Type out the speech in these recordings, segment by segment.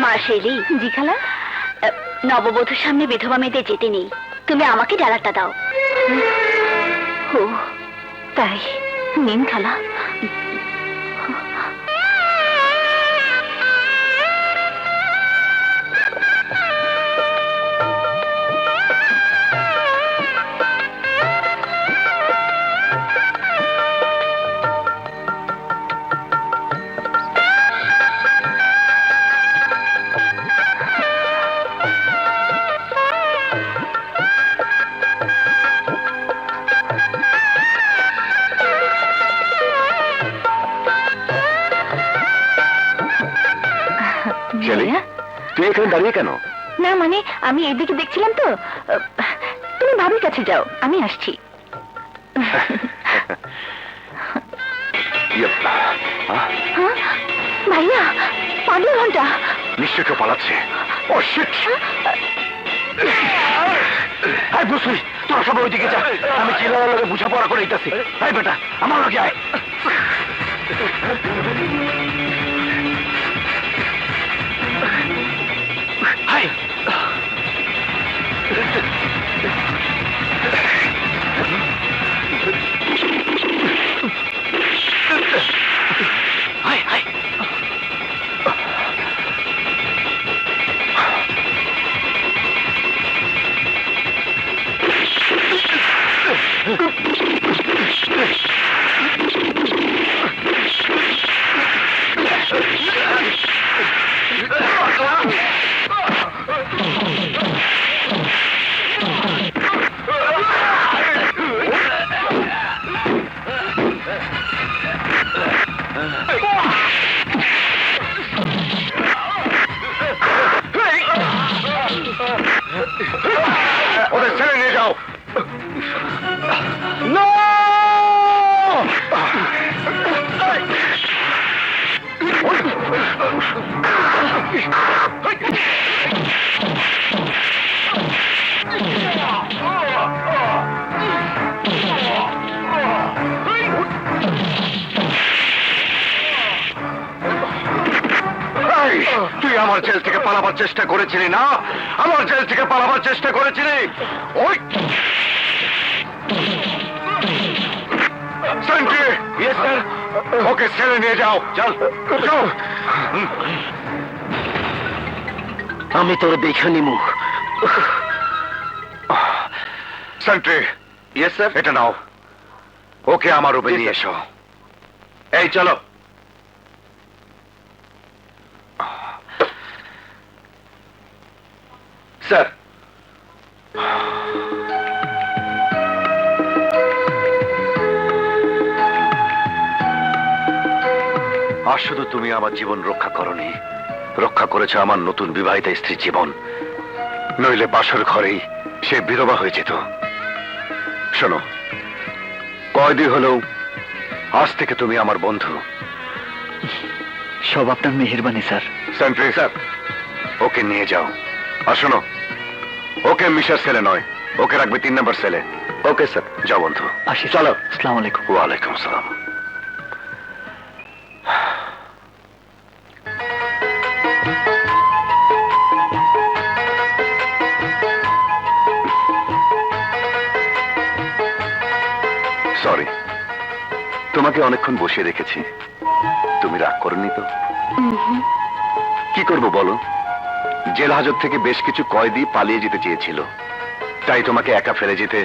মা শেলি। জি খালা। নববধূর সামনে বিধবা মেয়েদের যেতে নেই, তুমি আমাকে ডালাটা দাও। ও তাই, নিন খালা। তুই এখানে দাঁড়িয়ে কেন? না মানে আমি এদিকে দেখছিলাম তো। তুমি ভাবির কাছে যাও, আমি আসছি। ভাইয়া, পাগল ঘন্টা নিশ্চয় কেউ পালাচ্ছে। ও শিট! আয় বুঝলি, তোরা সবাই ওইদিকে যা, আমি চিলার লগে বুঝাপড়া করে দিতেছি। আয় বেটা, আমার লগে আয়। আয় আয় আয়। ওদের ছেড়ে নিয়ে যাও। No! তুই আমার জেল থেকে পালাবার চেষ্টা করেছিলি না? আমার জেল থেকে পালাবার চেষ্টা করেছিলি? ওই সেন্ট্রি! Yes sir. ওকে ছেড়ে নিয়ে যাও। চল চল। আমি তোর দেখে নিমু। সেন্ট্রি! Yes sir. এটা নাও, ওকে আমার রুমে নিয়ে এসো। এই চলো। স্যার, আর শুধু তুমি আমার জীবন রক্ষা করনি, রক্ষা করেছো আমার নতুন বিবাহিতা স্ত্রীর জীবন। নইলে বাসর ঘরেই সে বিধবা হয়ে যেত। শোনো, কয়দি হলেও আজ থেকে তুমি আমার বন্ধু। সব আপনার মেহেরবানি স্যার। সেন্ট্রি স্যার, ওকে নিয়ে যাও। আর শোনো, ওকে মিশার সেলে নয়, ওকে রাখবে 3 নম্বর সেলে। ওকে স্যার, যাও বন্ধু। আসি, চলো। আসসালামু আলাইকুম। ওয়ালাইকুম আসসালাম। সরি, তোমাকে অনেকক্ষণ বসিয়ে রেখেছি। তুমি রাগ করনি তো? কি করবো বলো, জেল হাজত থেকে বেশ কিছু কয়েদি পালিয়ে যেতে চেয়েছিল, তাই তোমাকে একা ফেলে যেতে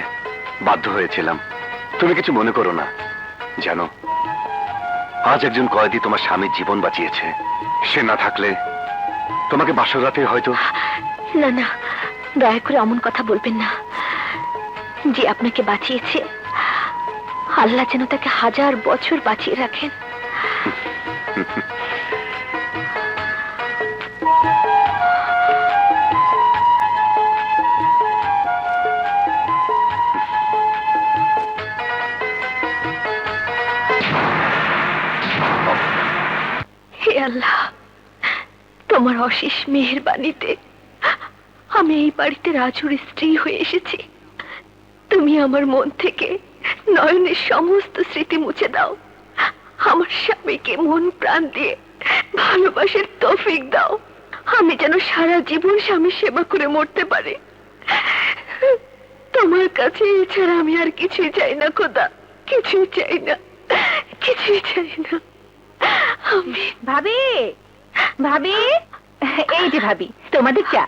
বাধ্য হয়েছিলাম। তুমি কিছু মনে করো না। জানো, আজ একজন কয়েদি তোমার স্বামীর জীবন বাঁচিয়েছে। সে না থাকলে তোমাকে বাসর রাতে হয়তো। না না, দয়া করে অমন কথা বলবেন না। যে আপনাকে বাঁচিয়েছে, আল্লাহ যেন তাকে 1000 বছর বাঁচিয়ে রাখেন। হে আল্লাহ, তোমার অশেষ মেহেরবানিতে আমি এই বাড়িতে রাজুর স্ত্রী হয়ে এসেছি। তুমি আমার মন থেকে নয়নের সমস্ত স্মৃতি মুছে দাও। আমার স্বামীকে মন প্রাণ দিয়ে ভালোবাসার তৌফিক দাও। আমি যেন সারা জীবন স্বামী সেবা করে মরতে পারি। তোমার কাছে এছাড়া আমি আর কিছুই চাই না খোদা, কিছুই চাই না, কিছুই চাই না। আমি ভাবি, ভাবি, এই যে ভাবি, তোমাদের চা।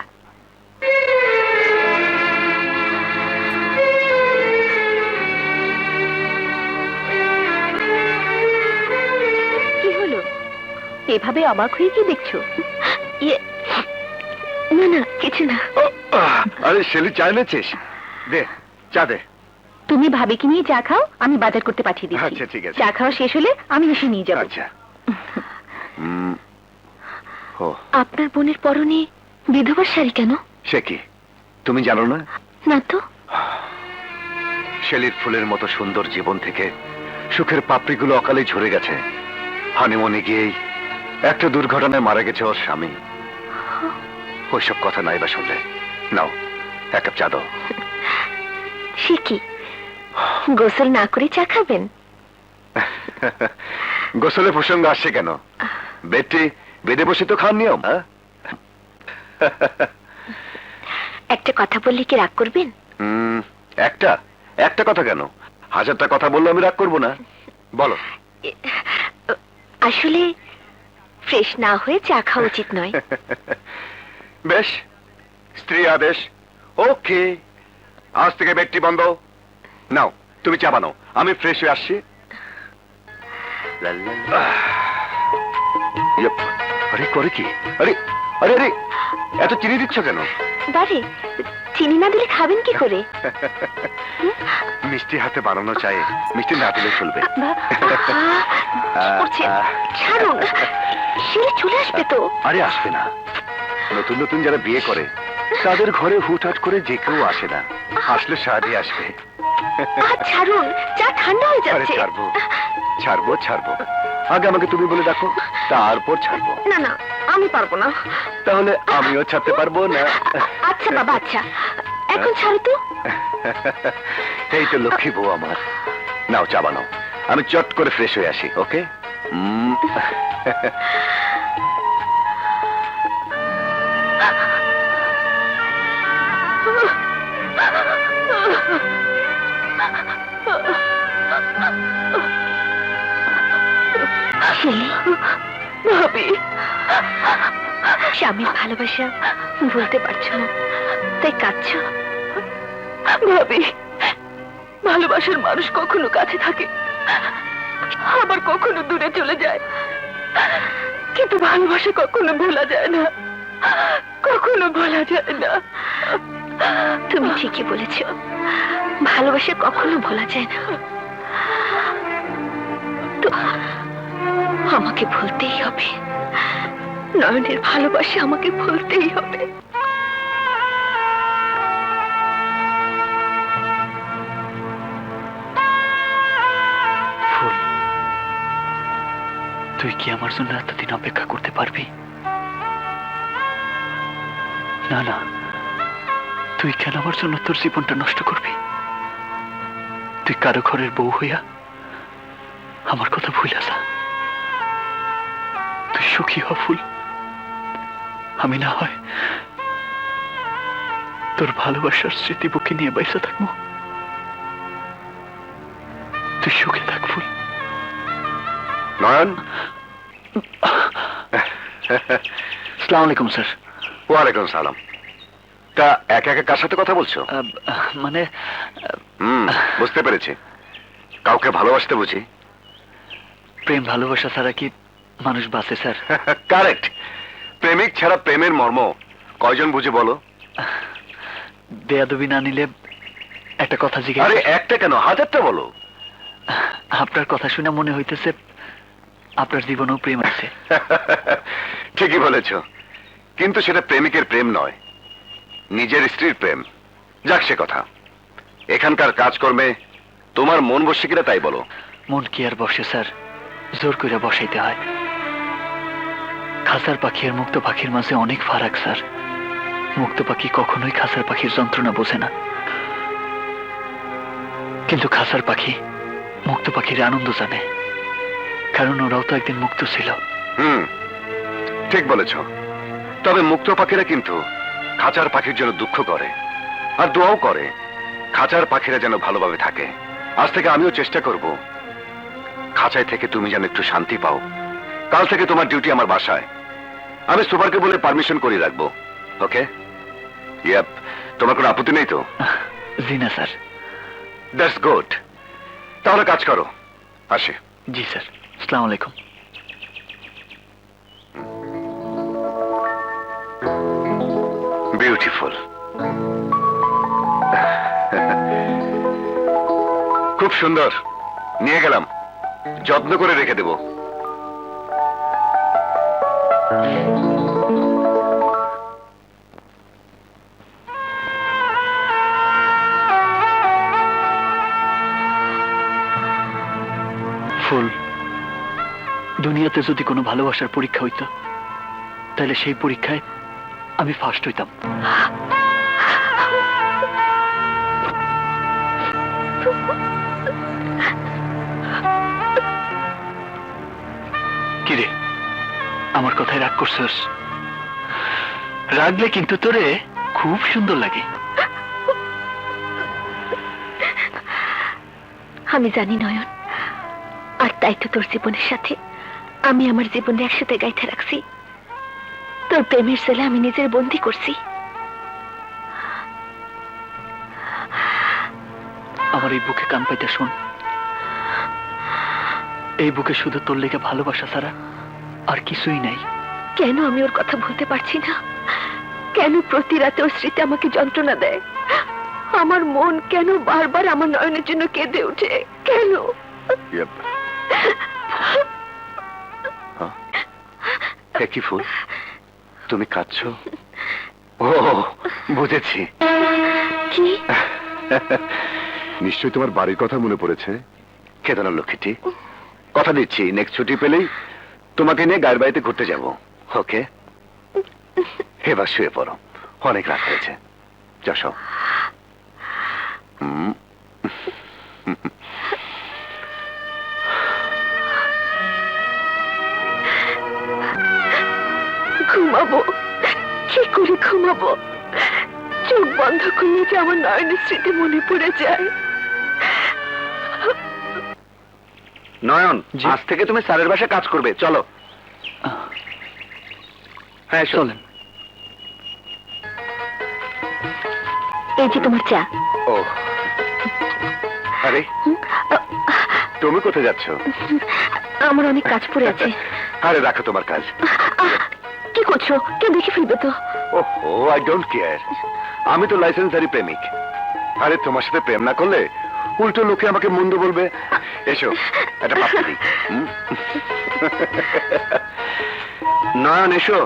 কি হলো, এভাবে অবাক হয়ে কি দেখছো? ইয়ে, না না কিছু না। আরে শেলি, চা এনেছিস? দে, চা দে। তুমি ভাবিকে নিয়ে চা খাও, আমি বাজার করতে পাঠিয়ে দিচ্ছি। আচ্ছা, ঠিক আছে। চা খাওয়া শেষ হলে আমি এসে নিয়ে যাবো। আচ্ছা। ও, আপনার বোনের পরনে বিধবার শাড়ি কেন? সে কি তুমি জানো না? না তো। শেলির ফুলের মতো সুন্দর জীবন থেকে সুখের পাপড়িগুলো অকালে ঝরে গেছে। হানিমুনে গিয়েই একটা দুর্ঘটনায় মারা গেছে ওর স্বামী। ওইসব কথা নাই বা শুনলে। নাও, এক কাপ চা দাও। সে কি, গোসল না করে চা খাবেন? গোসলের প্রসঙ্গ আসছে কেন? বেটি বেদে বসে তো খান নিয়ম। একটা কথা বললে কি রাগ করবেন? একটা একটা কথা কেন, হাজারটা কথা বললে আমি রাগ করবো না। বলো। আসলে ফ্রেশ না হয়ে চা খাওয়া উচিত নয়। বেশ, স্ত্রী আদেশ। ওকে, আজ থেকে বেডটি বন্ধ। নাও, তুমি চা বানাও, আমি ফ্রেশ হয়ে আসছি। ইয়প, আরে করে কি? আরে আরে আরে, এত চিনি দিচ্ছ কেন? বারে, চিনি না দিলে খাবেন কি করে? মিষ্টি হাতে বানানো চায়ে মিষ্টি না দিলে চলবে। কি করছেন? ছাড়ুন, সে চলে আসবে তো। আরে আসবে না, নতুন নতুন যারা বিয়ে করে তাদের ঘরে হুটহাট করে যে কেউ আসে না, আসলে সাহায্যে আসবে। ছাড়ুন, চা ঠান্ডা হয়ে আরে যাচ্ছে। ছাড়বো ছাড়বো ছাড়বো, আগে আমাকে তুমি বলে দেখো, তারপর ছাড়বো। না না, আমি পারবো না। তাহলে আমিও ছাড়তে পারবো না। আচ্ছা বাবা, আচ্ছা, এখন ছাড়ো তো। এই তো লক্ষ্মী বউ আমার। নাও চা বানাও, আমি চট করে ফ্রেশ হয়ে আসি। ওকে। ভাবি, স্বামীর ভালোবাসা বলতে পারছো না, তাই কাঁদছো? ভাবি, ভালোবাসার মানুষ কখনো কাছে থাকে, আবার কখনো দূরে চলে যায়, কিন্তু ভালোবাসা কখনো ভোলা যায় না, কখনো ভোলা যায় না। তুমি ঠিকই বলেছ, ভালোবাসা কখনো ভোলা যায় না। তো আমাকে ভুলতেই হবে, নয়নের ভালোবাসা আমাকে ভুলতেই হবে। ফুল, তুই কি আমার জন্য এতদিন অপেক্ষা করতে পারবি? না না, তুই কেন আমার জন্য তোর জীবনটা নষ্ট করবি? তুই কারো ঘরের বউ হইয়া আমার কথা ভুলে যা। তুই সুখী হ ফুল, আমি না হয় তোর ভালোবাসার স্মৃতি বুকে নিয়ে বাইসা থাকবো। তুই সুখে থাক ফুল। নয়ন। আসসালামু আলাইকুম স্যার। ওয়ালাইকুম সালাম। তা একা একা কার সাথে কথা বলছো? মানে বুঝতে পেরেছি, কাউকে ভালোবাসতে বুঝি। প্রেম ভালোবাসা ছাড়া কি মানুষ বাঁচে স্যার? কারেক্ট। প্রেমিক ছাড়া প্রেমের মর্ম কয়জন বুঝে বলো? বেয়াদবি না নিলে একটা কথা আরে জিজ্ঞাসা। একটা কেন, হাজারটা বলো। আপনার কথা শুনে মনে হইতেছে আপনার জীবনেও প্রেম আছে। ঠিকই বলেছ, কিন্তু সেটা প্রেমিকের প্রেম নয়, নিজের স্ত্রীর প্রেম। যাক সে কথা, এখানকার কাজকর্মে তোমার মন বসে কিনা তাই বলো। মন কি আর বসে স্যার, জোর করে বসাইতে হয়। খাসার পাখি আর মুক্ত পাখির মাঝে অনেক ফারাক স্যার। মুক্ত পাখি কখনোই খাসার পাখির যন্ত্রণা বোঝে না, কিন্তু খাসার পাখি মুক্ত পাখির আনন্দ জানে, কারণ ওরাও তো একদিন মুক্ত ছিল। ঠিক বলেছ। তবে মুক্ত পাখিরা কিন্তু খাঁচার পাখির জন্য দুঃখ করে আর দোয়াও করে খাঁচার পাখিরা যেন ভালোভাবে থাকে। আজ থেকে আমিও চেষ্টা করব খাঁচায় থেকে তুমি যেন একটু শান্তি পাও। কাল থেকে তোমার ডিউটি আমার বাসায়। আমি সুপারকে বলে পারমিশন করে রাখবো। ওকে? ইয়াপ, তোমার কোনো আপত্তি নেই তো? জি না স্যার। That's good. তাহলে কাজ করো, আসি। জি স্যার, আসসালামু আলাইকুম। বিউটিফুল। খুব সুন্দর, নিয়ে গেলাম, যত্ন করে রেখে দেব। ফুল, দুনিয়াতে যদি কোনো ভালোবাসার পরীক্ষা হইতো তাহলে সেই পরীক্ষায় আমি ফার্স্ট হইতাম। কিরে, আমার কথায় রাগ করছস? রাগলে কিন্তু তোরে খুব সুন্দর লাগে। আমি জানি নয়ন, আর তাই তো তোর জীবনের সাথে আমি আমার জীবনে একসাথে গাইতে রাখছি। তোর প্রেমের ছেলে আমি নিজের বন্দি করছি। আমার এই বুকে কান পাইতে শোন, এই বুকে শুধু তোর লেগে ভালোবাসা ছাড়া আর কিছুই নাই। কেন আমি ওর কথা বলতে পারছি না? কেন প্রতি রাতে ওর স্মৃতি আমাকে যন্ত্রণা দেয়? আমার মন কেন বারবার আমার নয়নের জন্য কেঁদে ওঠে? কেন? ইয়াপ। কি ফুল, তুমি কাঁদছো? ও, বুঝেছি। কি? নিশ্চয়ই তোমার বাড়ির কথা মনে পড়েছে। কেঁদো না লক্ষ্মীটি, কথা দিচ্ছি নেক্সট ছুটি পেলেই তোমাকে নিয়ে গায়ের বাড়িতে ঘুরতে যাব। ওকে? এবার শুয়ে পড়ো, অনেক রাত হয়েছে। যাও। ঘুমাবো কি করে? ঘুমাবো চোখ বন্ধ করলে যে আমার নয়নের স্মৃতি মনে পড়ে যায়। নয়ন, আজ থেকে তুমি স্যারের বাসায় কাজ করবে, চলো। হ্যাঁ চলেন। এই যে তোমার চা। ও, আরে তুমি কোথায় যাচ্ছ? আমার অনেক কাজ পড়ে আছে। আরে রাখো তোমার কাজ। কি করছো? কেউ দেখে ফেলবে তো। ওহো, আই ডোন্ট কেয়ার। আমি তো লাইসেন্সারি প্রেমিক। আরে তোমার সাথে প্রেম না করলে উল্টো লোকে আমাকে মন্দ বলবে। এসো, একটা পাপ্পি দিই। নয়ন, এসো।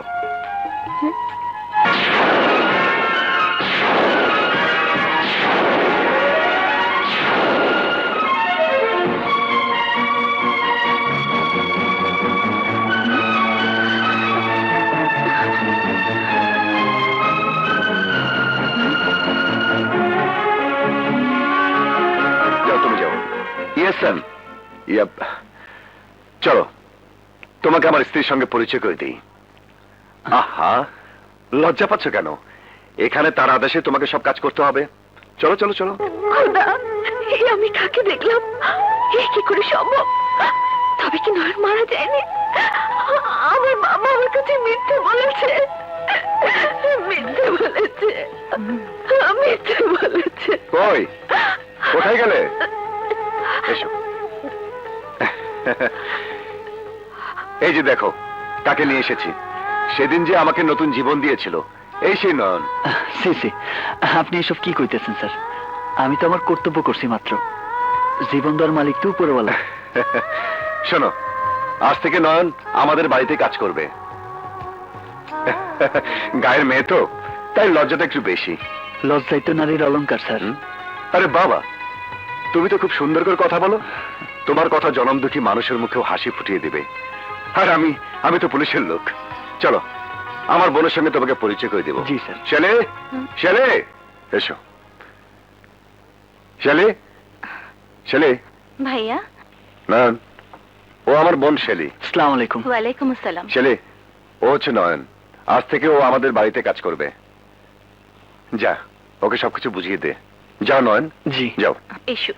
চলো, তোমাকে আমার স্ত্রীর সঙ্গে পরিচয় করে দিই। আহা, লজ্জা পাচ্ছ কেন? এখানে তার আদেশে তোমাকে সব কাজ করতে হবে। চলো চলো চলো। খোদা, এই আমি কাকে দেখলাম? এই কি করে সম্ভব? তবে কি নয়ন মারা যায়নি? আমার বাবা আমার কাছে মিথ্যে বলেছে। মিথ্যে বলেছে। কই, কোথায় গেলে? এসো। এই যে দেখো কাকে নিয়ে এসেছি। সেদিন যে আমাকে নতুন জীবন দিয়েছিল, এই সেই নয়ন। সি, আপনি এসব কি কইতেছেন স্যার? আমি তো আমার কর্তব্য করছি মাত্র। জীবন দেওয়ার মালিক তো উপরওয়ালা। শোনো, আজ থেকে নয়ন আমাদের বাড়িতে কাজ করবে। গায়ের মেয়ে তো, তাই লজ্জাটা একটু বেশি। লজ্জাই তো নারীর অলংকার স্যার। আরে বাবা, তুমি তো খুব সুন্দর করে কথা বলো। তোমার কথা জনম দুঃখী মানুষের মুখেও হাসি ফুটিয়ে দিবে। আর আমি তো পুলিশের লোক। চলো, আমার বোনের সঙ্গে তোমাকে পরিচয় করে দেবো। জি স্যার। শেলে, শেলে, এসো। শেলে, শেলে। ভাইয়া। নয়ন, ও আমার বোন শেলি। আসসালামু আলাইকুম। ওয়ালাইকুম আসসালাম। শেলে, ও হচ্ছে নয়ন, আজ থেকে ও আমাদের বাড়িতে কাজ করবে। যা, ওকে সবকিছু বুঝিয়ে দে। যাও নয়ন, জি। যাও এসো।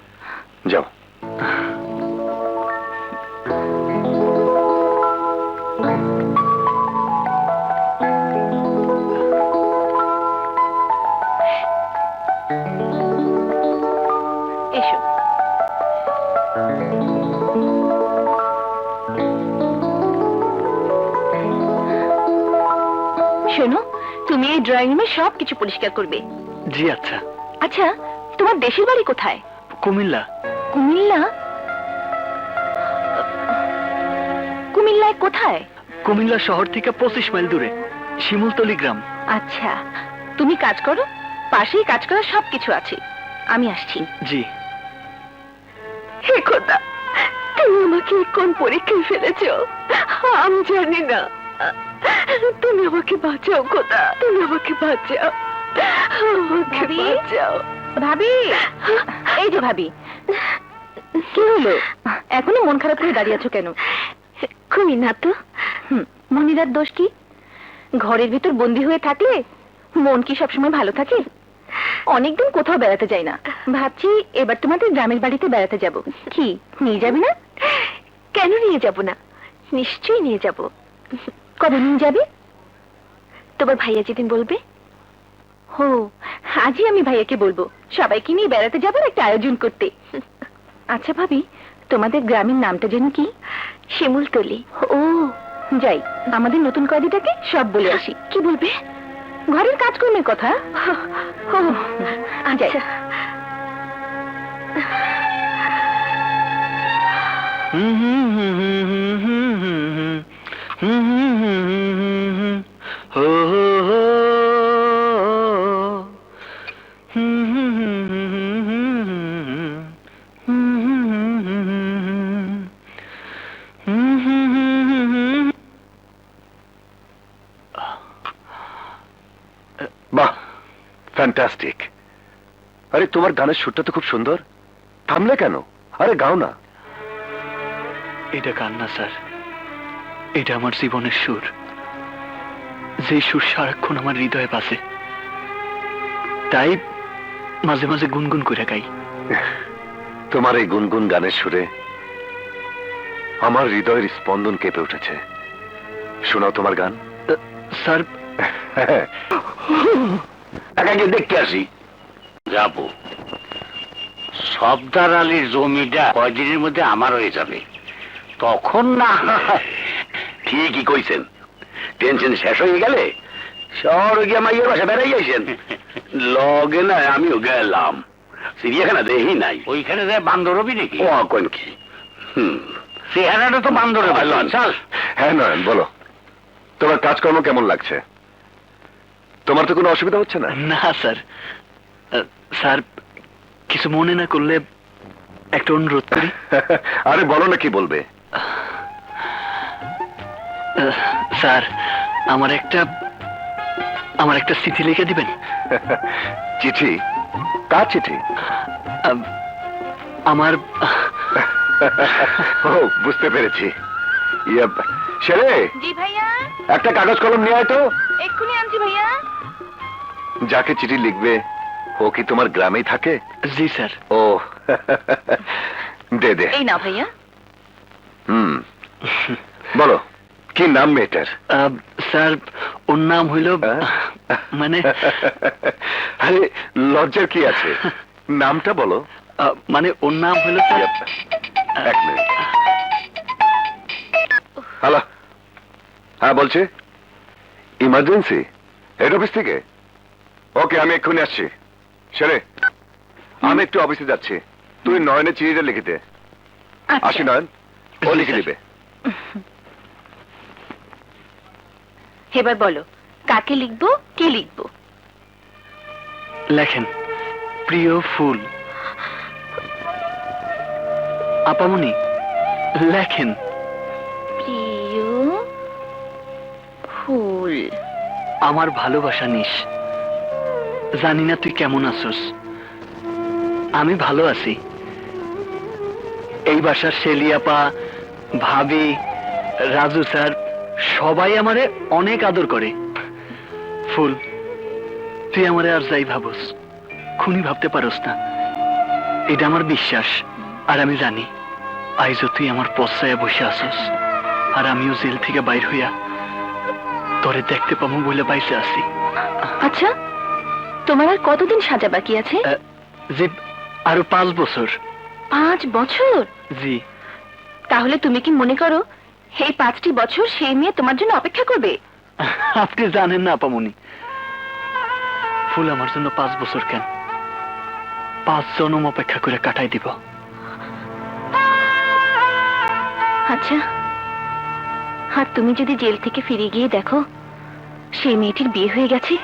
যাও। এসো। শোনো, তুমি এই ড্রয়িং রুমে সবকিছু পরিষ্কার করবে। জি আচ্ছা। আচ্ছা, তোমার দেশের বাড়ি কোথায়? কুমিল্লা। কুমিল্লা? কুমিল্লায় কোথায়? কুমিল্লা শহর থেকে 25 মাইল দূরে, শিমুলতলি গ্রাম। আচ্ছা, তুমি কাজ করো, পাশেই কাজ করার সবকিছু আছে। আমি আসছি। জি। হে খোদা, তুমি আমাকে কোন পরীক্ষায় ফেলেছ আমি জানি না। তুমি আমাকে বাঁচাও খোদা, তুমি আমাকে বাঁচাও, আমাকে ভাবি? বাঁচাও। ভাবি, এই যে ভাবি, কি হলো? এখনো মন খারাপ করে দাঁড়িয়ে আছো কেন? কই না তো। মনিরার দোষ কি? ঘরের ভিতর বন্দি হয়ে থাকলে মন কি সবসময় ভালো থাকে? অনেকদিন কোথাও বেড়াতে যাই না, ভাবছি এবার তোমাদের গ্রামের বাড়িতে বেড়াতে যাব। কি নিয়ে যাবে না? কেন নিয়ে যাব না? নিশ্চয়ই নিয়ে যাব। কবে নিয়ে যাবে? তোমার ভাইয়া যেদিন বলবে। হো, আজই আমি ভাইয়াকে বলবো সবাইকে নিয়ে বেড়াতে যাবার একটা আয়োজন করতে। আচ্ছা ভাবি, তোমাদের গ্রামের নামটা যেন কি? শিমুলতলি। ও, যাই আমাদের নতুন কয়েদিটাকে সব বলে আসি। কি বলবে? ঘরের কাজকর্মের কথা। ও যাই। আচ্ছা। বাহ, ফ্যান্টাস্টিক। আরে তোমার গানের সুরটা তো খুব সুন্দর, থামলে কেন? আরে গাও না। এটা গান না স্যার, এটা আমার জীবনের সুর, যে সুর সারাক্ষণ আমার হৃদয়ে বাজে, তাই মাঝে মাঝে গুনগুন করে গাই। তোমার এই গুনগুন গানের সুরে আমার হৃদয়ের স্পন্দন কেঁপে উঠেছে। শোনাও তোমার গান। স্যার, একাকে দেখতে আসি। যাব। সর্দার আলীর জমিটা কয়দিনের মধ্যে আমার হয়ে যাবে, তখন না হয়। ঠিকই কইছেন, টেনশন শেষ হয়ে গেলে শহরে গিয়ে মাইয়ের বাসা বেড়াই যাইছেন। লগে না আমিও গেলাম, চিড়িয়াখানা দেখি নাই। ওইখানে যায় বান্দরবি নাকি? ও কোন কি? চেহারাটা তো বান্দরের ভালো। চল। হ্যাঁ নয়ন, বলো তোমার কাজকর্ম কেমন লাগছে? তোমার তো কোনো অসুবিধা হচ্ছে না? না স্যার। স্যার, কিছু মনে না করলে একটা অনুরোধ করি। আরে বলো না, কি বলবে? স্যার, আমার একটা চিঠি লিখে দিবেন। চিঠি? কার চিঠি? আমার ও, বুঝতে পেরেছি। ইয়ে, ছেলে, জি ভাইয়া, একটা কাগজ কলম নিয়ে আয় তো। এক্ষুনি আনছি ভাইয়া। যাকে চিঠি লিখবে ও কি তোমার গ্রামেই থাকে? জি স্যার। ও, দে দে। এই নাও ভাইয়া। হুম, বলো কি নাম মেয়েটার? স্যার, ওর নাম হইল মানে আরে লজ্জার কি আছে, নামটা বলো। মানে ওর নাম হইল স্যার। এক মিনিট। হ্যালো, হ্যাঁ বলছি, ইমার্জেন্সি হেড অফিস থেকে? ওকে, আমি এক্ষুনি আসছি। ছেলে, আমি একটু অফিসে যাচ্ছি, তুই নয়নের চিঠিটা লিখে দে। আসি নয়ন, ও জি, লিখে স্যার। দিবে। এবার বলো, কাকে লিখবো, কি লিখবো? লেখেন, প্রিয় ফুল। আপামনি, লেখেন। প্রিয় ফুল। আমার ভালোবাসা নিস, জানি না তুই কেমন আছোস, আমি ভালো আছি। এই বাসার শেলিয়াপা, ভাবি, রাজু স্যার সবাই আমারে অনেক আদর করে। ফুল, তুই আমারে আর যাই ভাবস, খুনি ভাবতে পারস না। এটা আমার বিশ্বাস। আর আমি জানি আইজও তুই আমার পশ্চায় বসে আসস, আর আমিও জেল থেকে বাইর হইয়া তোরে দেখতে পাবো বলে বাইসে আছি। আচ্ছা, তোমার আর কতদিন সাজা বাকি আছে? যে আরো 5 বছর। 5 বছর? জি। তাহলে তুমি কি মনে করো এই 5টি বছর সেই মেয়ে তোমার জন্য অপেক্ষা করবে? আপনি জানেন না আপামনি, ফুল আমার জন্য 5 বছর কেন, 5 জন্ম অপেক্ষা করে কাটাই দিব। আচ্ছা, আর তুমি যদি জেল থেকে ফিরে গিয়ে দেখো সেই মেয়েটির বিয়ে হয়ে গেছে,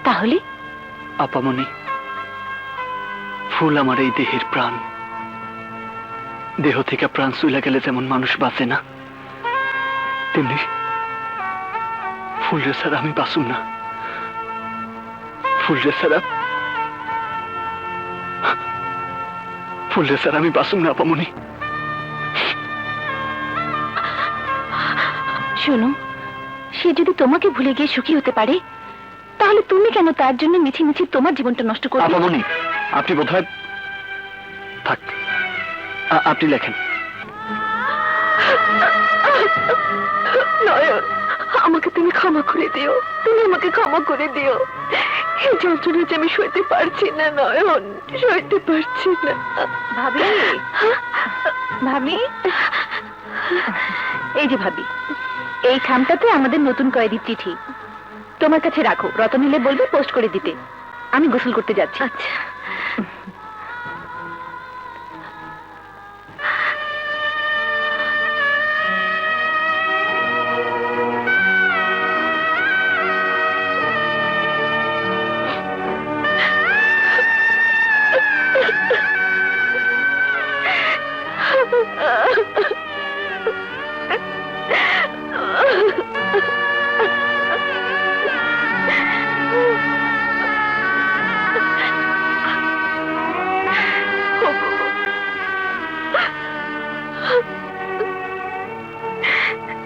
তাহলে? আপামনি, ফুল আমার এই দেহের প্রাণ। দেহ থেকে প্রাণ চলে গেলে যেমন মানুষ বাঁচে না, তেমনি ফুলরে ছাড়া আমি বাঁচুম না। ফুলরে ছাড়া আমি বাঁচুম না আপামনি। শোনো, সে যদি তোমাকে ভুলে গিয়ে সুখী হতে পারে, তাহলে তুমি কেন তার জন্য মিছি মিছি তোমার জীবনটা নষ্ট করবে? আপামনি, আপনি বোধহয় থাক, আপনি লেখেন। নয়ন, আমাকে তুমি ক্ষমা করে দিও, তুমি আমাকে ক্ষমা করে দিও। এই যন্ত্রণা যে আমি সইতে পারছি না নয়ন, সইতে পারছি না। ভাবি, ভাবি, এই যে ভাবি, এই খামটাতে আমাদের নতুন কয়েদির চিঠি। তোমার কাছে রাখো, রতন এলে বলবে পোস্ট করে দিতে। আমি গোসল করতে যাচ্ছি। আচ্ছা।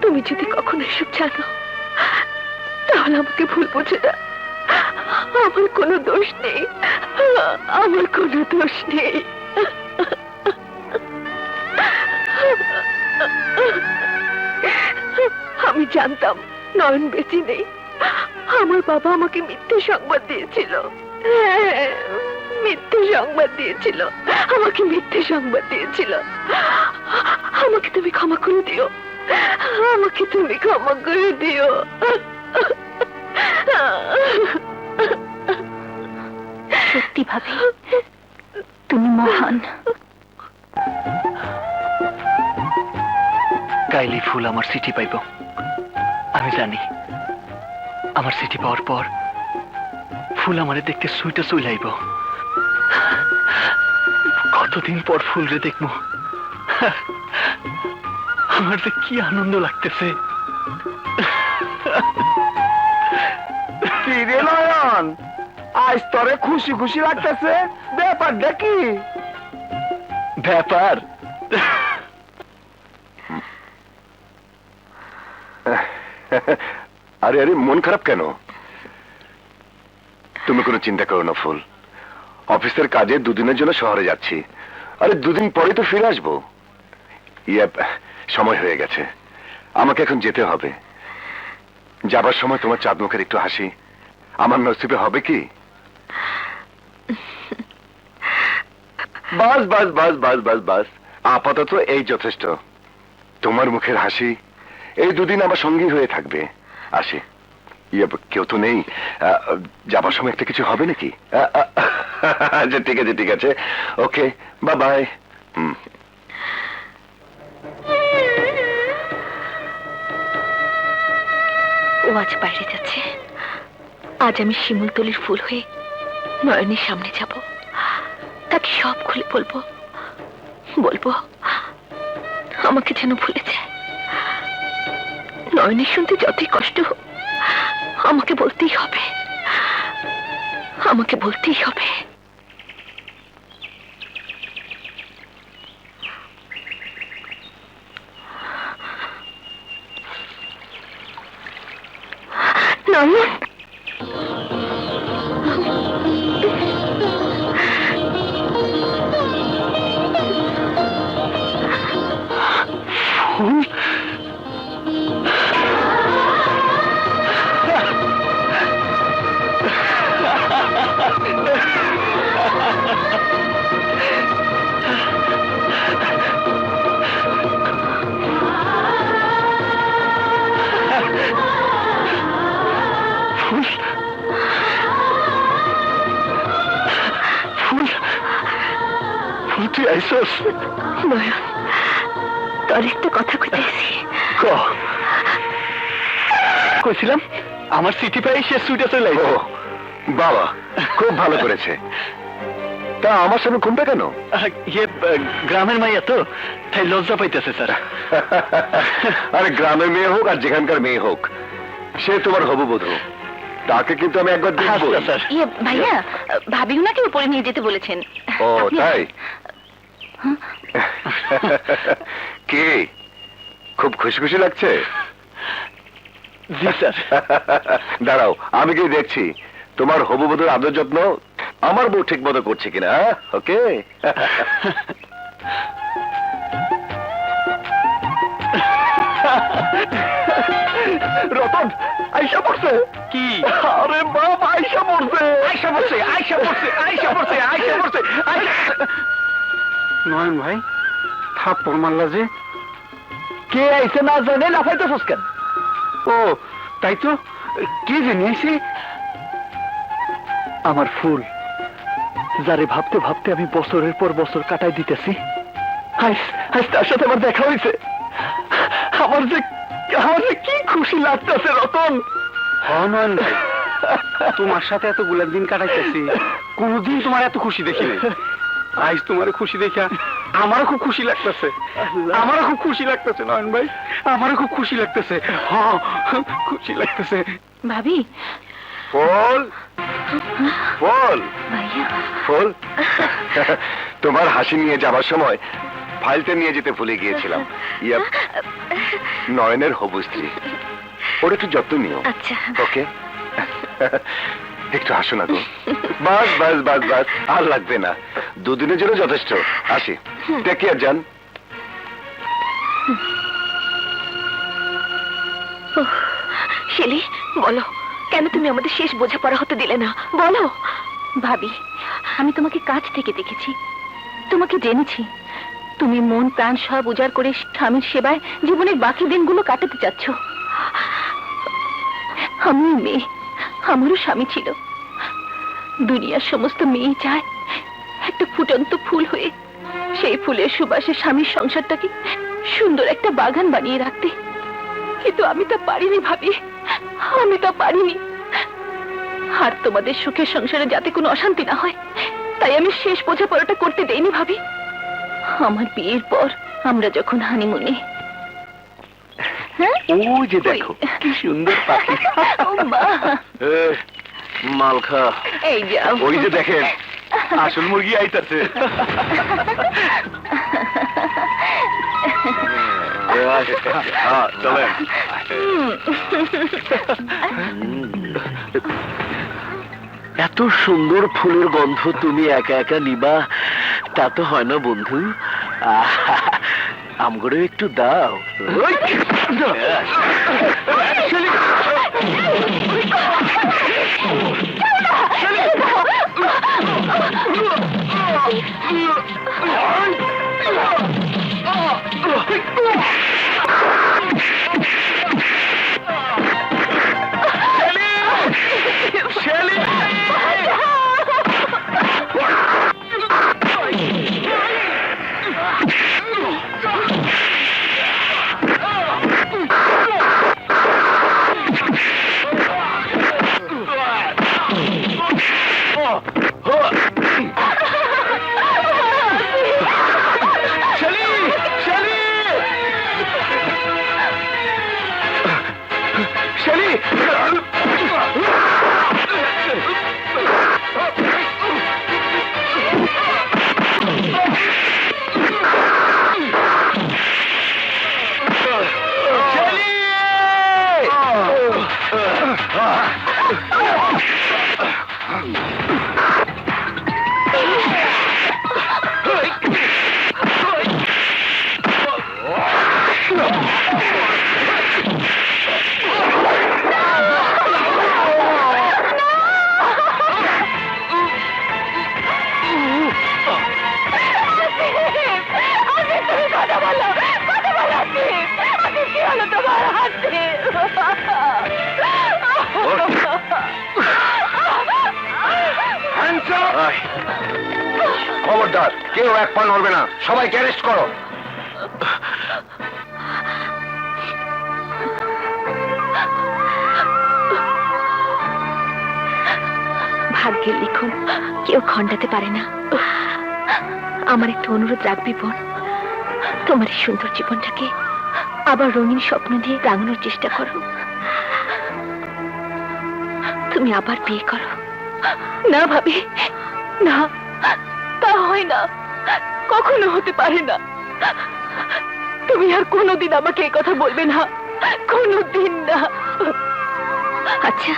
তুমি যদি কখনো এসব জানো, তাহলে আমাকে ভুল বোঝো না। আমার কোনো দোষ নেই, আমার কোনো দোষ নেই। আমি জানতাম নয়ন বেঁচে নেই। আমার বাবা আমাকে মিথ্যে সংবাদ দিয়েছিল। হ্যাঁ, মিথ্যে সংবাদ দিয়েছিল, আমাকে মিথ্যে সংবাদ দিয়েছিল। আমাকে তুমি ক্ষমা করে দিও, আমাকে তুমি ক্ষমা করে দিও। সত্যি ভাবি, তুমি মহান। কাইলি ফুল আমার চিঠি পাইব। আমি জানি আমার চিঠি পাওয়ার পর ফুল আমারে দেখতে সুইটা চইলাইব। কতদিন পর ফুলরে দেখবো, আমার যে কি আনন্দ লাগতেছে। রে নয়ন, আজ তোরে খুশি খুশি লাগতেছে, ব্যাপারটা কি? ব্যাপার আরে আরে, মন খারাপ কেন? তুমি কোনো চিন্তা করো না ফুল, অফিসের কাজে 2 দিনের জন্য শহরে যাচ্ছি। আরে 2 দিন পরে তো ফিরে আসবো। সময় হয়ে গেছে, আমাকে এখন যেতে হবে। যাবার সময় তোমার চাঁদ মুখের একটু হাসি আমার নসিবে হবে কি? বাস বাস বাস বাস বাস বাস, আপাতত এই যথেষ্ট। তোমার মুখের হাসি এই 2 দিন আমার সঙ্গী হয়ে থাকবে। আসি। কেউ তো নেই, যাবার সময় একটা কিছু হবে নাকি? আচ্ছা ঠিক আছে ঠিক আছে, ওকে, বাই বাই। ও আজ বাইরে যাচ্ছে। আজ আমি শিমুলতলির ফুল হয়ে নয়নের সামনে যাব, তাকে সব খুলে বলবো। বলবো আমাকে যেন ভুলে যায়। নয়নের শুনতে যতই কষ্ট হোক, আমাকে বলতেই হবে, আমাকে বলতেই হবে। নয়ন, ফুল ফুল ফুল ফুল তুই আইসস নয়ন তোর একটা কথা কইতেছি। কইছিলাম আমার সিটি পাই সে সুইটা চলে ও আইছে। বাবা, খুব ভালো করেছে। তা আমার সামনে ঘুমটা কেন? ইয়ে গ্রামের মাইয়া তো, তাই লজ্জা পাইতেছে স্যার। আরে গ্রামের মেয়ে হোক আর যেখানকার মেয়ে হোক, সে তোমার হবু বধূ, তাকে কিন্তু আমি একবার দেখবো। আচ্ছা, স্যার। ইয়ে ভাইয়া, ভাবি উনাকে উপরে নিয়ে যেতে বলেছেন। ও আপনি- তাই? কে খুব খুশি খুশি লাগছে? জি স্যার। দাঁড়াও, আমি কি দেখছি তোমার হবু বধূর আদর যত্ন আমার বউ ঠিক মতো করছে কিনা। ওকে। রতন আইসা পড়ছে। কি? আরে বাপ, আইসা পড়ছে, আইসা পড়ছে, আইসা পড়ছে, আইসা পড়ছে, আইসা পড়ছে, নয়ন ভাই, থাপ্পড় মারলা যে? কে আইছে না জানে লাফাইতেছস কেন? ও তাই তো, কে জানি আইছে? আমার ফুল, যারে ভাবতে ভাবতে আমি বছরের পর বছর কাটাই দিতেছি, আজ আজ তার সাথে আমার দেখা হয়েছে। আমার যে কি খুশি লাগতেছে রতন। নয়ন ভাই, তোমার সাথে এতগুলা দিন কাটাইতেছি, কোনদিন তোমার এত খুশি দেখি নাই। আজ তোমার খুশি দেখা আমারও খুব খুশি লাগতেছে, আমারও খুব খুশি লাগতেছে নয়ন ভাই, আমারও খুব খুশি লাগতেছে। হ্যাঁ, খুশি লাগতেছে। ভাবি, ফুল, ফুল, ভাইয়া, ফুল, তোমার হাসি নিয়ে যাবার সময় ফাইলটা নিয়ে যেতে ভুলে গিয়েছিলাম। ইয়া, নয়নের হবু স্ত্রী, ওর একটু যত্ন নিও। আচ্ছা। ওকে। একটু হাসো না গো। বাস বাস বাস বাস, আর লাগবে না, দুদিনের জন্য যথেষ্ট। আসি, টেক কেয়ার যান। শেলি, বলো কেন তুমি আমাদের শেষ বোঝাপড়া হতে দিলে না? বলো। ভাবি, আমি তোমাকে কাছ থেকে দেখেছি, তোমাকে জেনেছি। তুমি মন প্রাণ সব উজাড় করে স্বামীর সেবায় জীবনের বাকি দিনগুলো কাটাতে চাচ্ছ। আমি মেয়ে, আমারও স্বামী ছিল। দুনিয়ার সমস্ত মেয়ে চায় একটা ফুটন্ত ফুল হয়ে সেই ফুলের সুবাসে স্বামীর সংসারটাকে সুন্দর একটা বাগান বানিয়ে রাখতে, কিন্তু আমি তা পারিনি ভাবি, আমি তা পারিনি। আর তোমাদের সুখের সংসারে যাতে কোনো অশান্তি না হয়, তাই আমি শেষ বোঝাপড়াটা করতে দেইনি ভাবি। আমার বিয়ের পর আমরা যখন হানিমুনে, হ্যাঁ, ও যে দেখো কি সুন্দর পাখি। ও মা, মালখা, এই যাও। ওই যে দেখেন, আসল মুরগি আইতাছে। চলেন। এত সুন্দর ফুলের গন্ধ তুমি একা একা নিবা, তা তো হয় না বন্ধু। আমগরে একটু দাও। আয়। খবরদার, কেউ এক পা নড়বে না, সবাইকে অ্যারেস্ট করো। ভাগ্যের লিখন কেউ খণ্ডাতে পারে না। আমার একটু অনুরোধ রাখবি বোন, তোমার এই সুন্দর জীবনটাকে আবার রঙিন স্বপ্ন দিয়ে রাঙানোর চেষ্টা করো। তুমি আবার বিয়ে করো। না ভাবি, না, তা হয় না, কখনো হতে পারে না। তুমি আর কোনোদিন আমাকে এই কথা বলবে না, কোনোদিন না। আচ্ছা,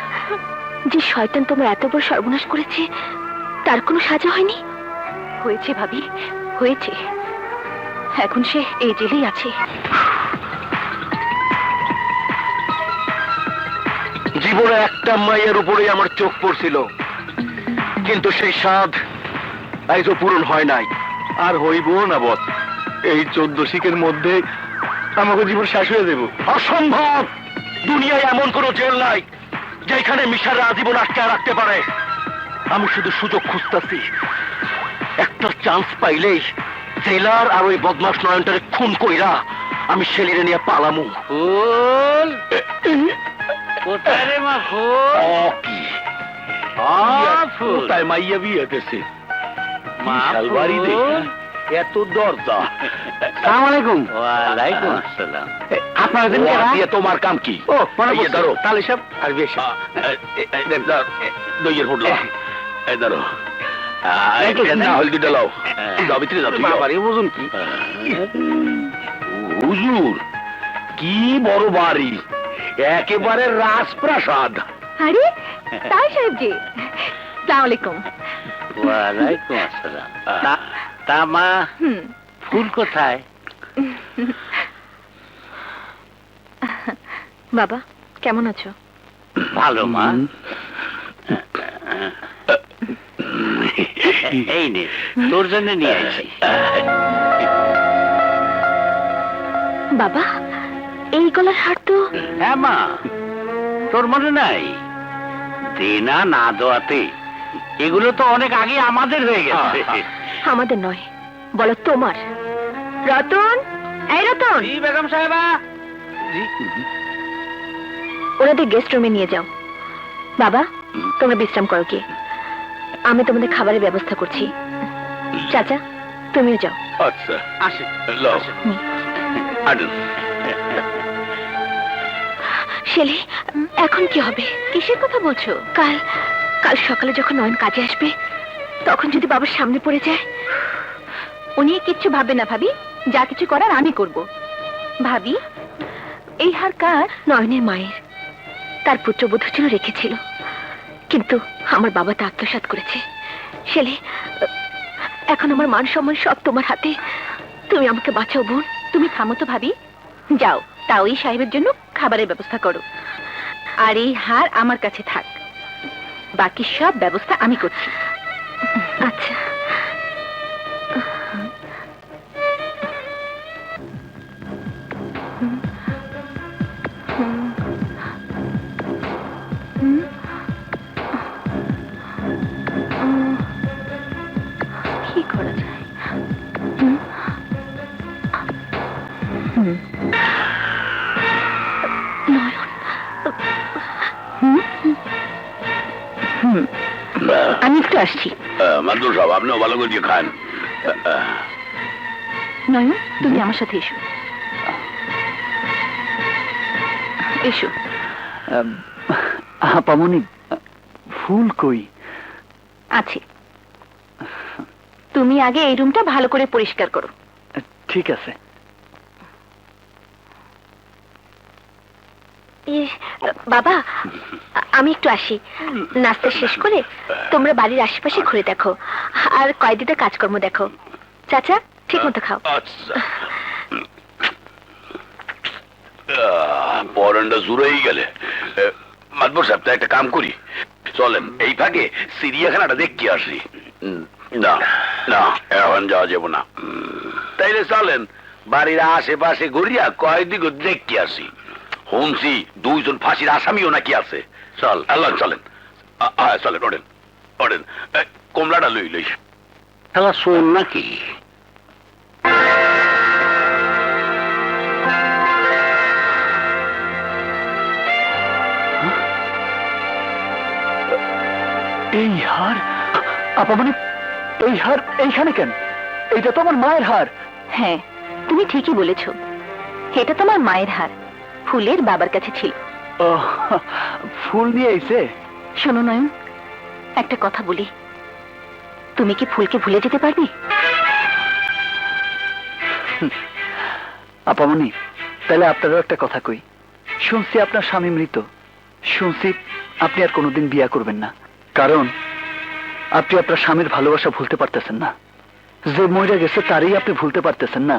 যে শয়তান তোমার এত বড় সর্বনাশ করেছে তার কোনো সাজা হয়নি? হয়েছে ভাবি, হয়েছে। এখন সে এই জেলেই আছে। জীবনে একটা মায়ের উপরেই আমার চোখ পড়ছিল, কিন্তু সেই স্বাদ আজও পূরণ হয় নাই, আর হইব না বস। এই 14 শিখের মধ্যে আমাকে জীবন শেষ হয়ে দেব। অসম্ভব! দুনিয়ায় এমন কোন জেল নাই যেখানে মিশারা আজীবন আটকে রাখতে পারে। আমি শুধু সুযোগ খুঁজতেছি, একটা চান্স পাইলেই জেলার আর ওই বদমাস নয়নটারে খুন কইরা আমি ছেলেরে নিয়ে পালামু। ফুল কোথায় রে মা? ফুল কি ফুল তাই মাইয়া বিয়ে দিয়েছে? মা শালবাড়ি ফুল। দেখি এত দরজা। আসসালামু আলাইকুম। ওয়ালাইকুম আসসালাম। আপনার দিয়ে তোমার কাম কি? ও মনে এই যে পড়ছে। ধরো। তাহলে সব আর বেশি দইয়ের হোটলা এই ধরো। না হল দুটা লাও, যাও ভিতরে যাও। বাবারে বুঝুন কি? হুজুর, কি বড় বাড়ি, একেবারে রাজপ্রাসাদ। আরে তাই সাহেবজি, আসসালামু আলাইকুম। ওয়ালাইকুম আসসালাম। তা মা ফুল কোথায়? বাবা কেমন আছো? ভালো মা। এই নে তোর জন্য নিয়ে আসি। বাবা, এই গলার হার তো। হ্যাঁ মা, তোর মনে নাই? দেনা না দেওয়াতে এগুলো তো অনেক আগে আমাদের হয়ে গেছে। আমাদের নয়, বলো তোমার। রতন, এই রতন, জি বেগম সাহেবা। ওনাদের গেস্ট রুমে নিয়ে যাও। বাবা, তোমরা বিশ্রাম করো কি, আমি তোমাদের খাবারের ব্যবস্থা করছি। চাচা, তুমিও যাও। আচ্ছা, আসি। লাও। আডু। শেলি, এখন কি হবে? কিসের কথা বলছো? কাল কাল সকালে যখন নয়ন কাজে আসবে, তখন যদি বাবার সামনে পড়ে যায়। উনি কিচ্ছু ভাবে না ভাবি, যা কিছু করার আমি করব। ভাবি, এই হার কার? নয়নের মায়ের, তার পুত্রবধূ ছিল রেখেছিল, কিন্তু আমার বাবা তা আত্মসাৎ করেছে। শেলি, এখন আমার মান সম্মান সব তোমার হাতে। তুমি আমাকে বাঁচাও বোন। তুমি থামো তো ভাবি, যাও তা ওই সাহেবের জন্য খাবারের ব্যবস্থা করো, আর এই হার আমার কাছে থাক। বাকি সব ব্যবস্থা আমি করছি। আচ্ছা। কি করা যায়? আমি একটু আসছি। মাদুর সাহেব, আপনিও ভালো করে খান। নয়ন, তুমি আমার সাথে এসো। এসো। আপামনি, ফুল কই? আছে, তুমি আগে এই রুমটা ভালো করে পরিষ্কার করো। ঠিক আছে। বাবা, আমি একটু আসি, নাস্তা শেষ করে তোমরা বাড়ির আশেপাশে ঘুরে দেখো আর কয়েকদিনের কাজকর্ম দেখো। চাচা ঠিক মতো খাও। আচ্ছা পরানটা জুড়েই গেলে মাতবর সাহেব, একটা কাম করি, চলেন এই ফাঁকে চিড়িয়াখানাটা দেখতে আসি। না না, এখন যাওয়া যাব না। তাইলে চলেন বাড়ির আশেপাশে ঘুরিয়া কয়েকদিন দেখতে আসি। শুনছি 2 জন ফাঁসির আসামিও নাকি আছে। চল আল্লাহ, চলেন চলেন, ওঠেন ওঠেন, কমলাটা লই লই। খেলা শোন নাকি? এই হার আপামনি, এই হার এইখানে কেন? এইটা তো আমার মায়ের হার। হ্যাঁ, তুমি ঠিকই বলেছ, এটা তোমার মায়ের হার, ফুলের বাবার কাছে ছিল। ও, ফুল নিয়ে আইছে। শোনো নয়ন, একটা কথা বলি, তুমি কি ফুলকে ভুলে যেতে পারবে? আপামনি, তাহলে আপনারও একটা কথা কই। শুনছি আপনার স্বামী মৃত, শুনছি আপনি আর কোনোদিন বিয়া করবেন না, কারণ আপনি আপনার স্বামীর ভালোবাসা ভুলতে পারতেছেন না। যে মরে গেছে তারই আপনি ভুলতে পারতেছেন না,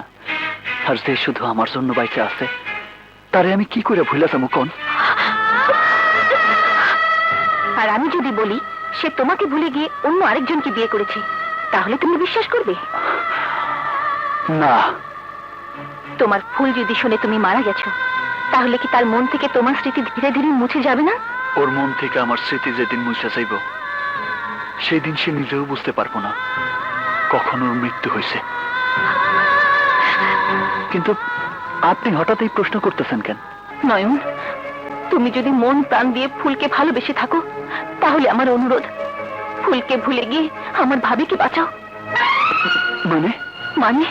আর যে শুধু আমার জন্য বাইচে আছে তারে আমি কি করে ভুলে যাবো কোন? আর আমি যদি বলি সে তোমাকে ভুলে গিয়ে অন্য আরেকজনকে বিয়ে করেছে, তাহলে তুমি বিশ্বাস করবে? না। তোমার ফুল যদি শুনে তুমি মারা গেছো, তাহলে কি তার মন থেকে তোমার স্মৃতি ধীরে ধীরে মুছে যাবে না? ওর মন থেকে আমার স্মৃতি যেদিন মুছে যাইব, সেই দিন সে নিজেও বুঝতে পারবো না কখন ওর মৃত্যু হয়েছে। কিন্তু আপনি হঠাৎ এই প্রশ্ন করতেছেন কেন? নয়ন, তুমি যদি মন প্রাণ দিয়ে ফুলকে ভালোবেসে থাকো, তাহলে আমার অনুরোধ, ফুলকে ভুলে গিয়ে আমার ভাবিকে বাঁচাও। মানে? মানে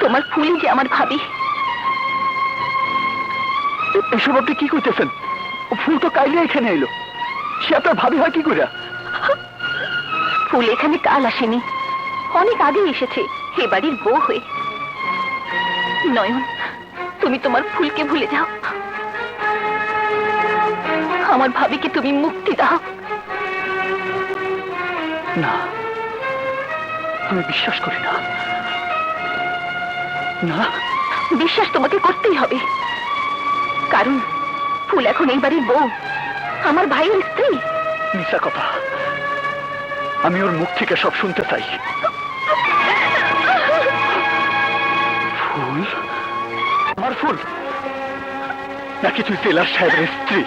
তোমার ফুলই যে আমার ভাবি। এসব আপনি কি করতেছেন? ফুল তো কাইলে এখানে এলো, সে আপনার ভাবি হয় কি করে? ফুল এখানে কাল আসেনি, অনেক আগে এসেছে এ বাড়ির বউ হয়ে। নয়ন, তুমি তোমার ফুলকে ভুলে যাও, আমার ভাবিকে তুমি মুক্তি দাও। না, আমি বিশ্বাস করি না। না, বিশ্বাস তোমাকে করতেই হবে, কারণ ফুল এখন এই বাড়ির বউ, আমার ভাইয়ের স্ত্রী। মিশা কথা, আমি ওর মুখ থেকে সব শুনতে চাই। ফুল আমার ফুল নাকি তুই জেলার সাহেবের স্ত্রী?